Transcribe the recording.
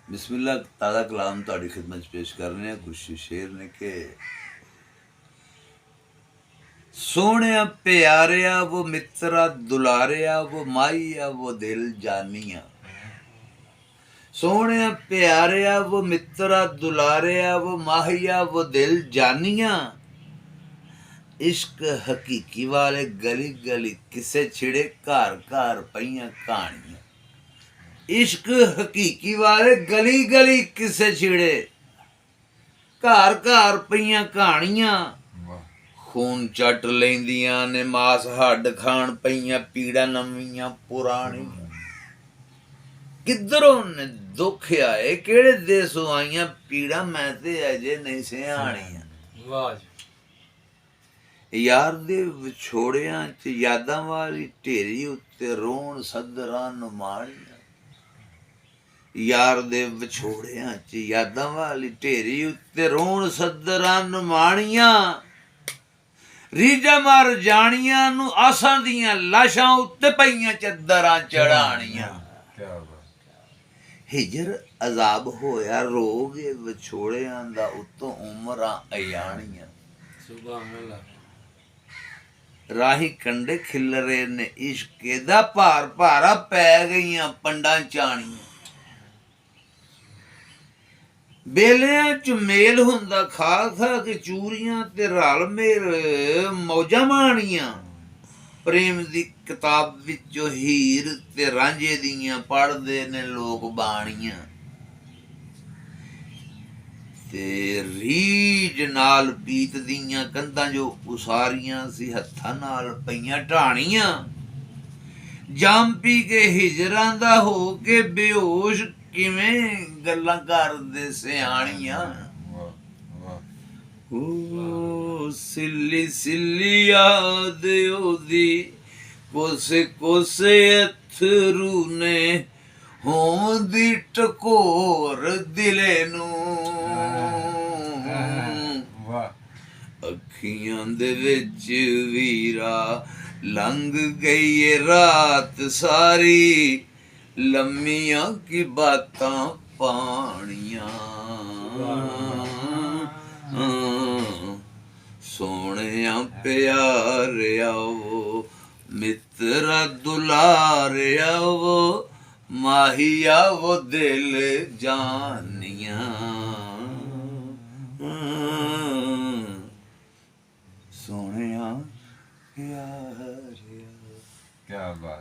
बिस्मिल्लाह ताज़ा कलाम ਤੁਹਾਡੀ ਖਿਦਮਤ 'ਚ ਪੇਸ਼ ਕਰ ਰਹੇ ਹਾਂ। ਕੁਛ ਸ਼ੇਰ ਨੇ ਕਿ ਸੋਹਣਿਆ ਪਿਆਰਿਆ वो मित्रा दुलारिया वो माहिया वो दिल जानिया। सोहणिया प्यारिया वो मित्रा दुलारिया वो माहिया वो दिल जानिया। इश्क हकीकी वाले गली गली किसे छिड़े घर घर पईयां कहानियां। इश्क हकीकी वाले गली गली किसे छिड़े घर घर पईयां कहानियां। खून चट लैंदियां ने मास हड्ड खाण पईयां पीड़ा नवीं पुराणियां। किधरों ने दुख आए किहड़े देसों आईयां पीड़ा मैं ते अजे नहीं सियाणियां। यार दे विछोड़ियां च यादां वाली ढेरी उत्ते रोण सदरां नुमाणियां। यार दे विछोड़ियां च यादां वाली ढेरी उत्ते रोण सदरां नुमाणियां। रीझां मर जाणियां नूं आसां दियां लाशां उत्ते पईयां चदरां चढ़ाणियां। हिजर अजाब होया रोग विछोड़ियां दा उत्तों उमरां अयाणियां। राही कंडे खिलरे ने इश्के दा भार भारा पै गईयां पंडां चाणियां। बेलियां च मेल हुंदा खा खा के चूरियां ते रल मेल मौजां माणियां। प्रेम दी किताब विचों हीर ते रांझे दियां पढ़दे ने लोग बाणियां। ते रीझ नाल पीत दियां कंधां जो उसारियां सी हत्थां नाल पईयां ढाणियां। जाम पी के हिजरां दा हो के बेहोश किवें गल्लां करदे सियाणियां। सिल्ली सिल्ली याद ओदी कोसे कोसे अथरू ने होंदी टकोर दिले नूं। अखियां दे विच वीरा लंघ गई ये रात सारी लम्मियां की बातां पाणियां। सोहणिया प्यारिया वो मित्रा दुलारिया वो माहिया वो दिल जानिया। सोहणिया प्यारिया। क्या बात।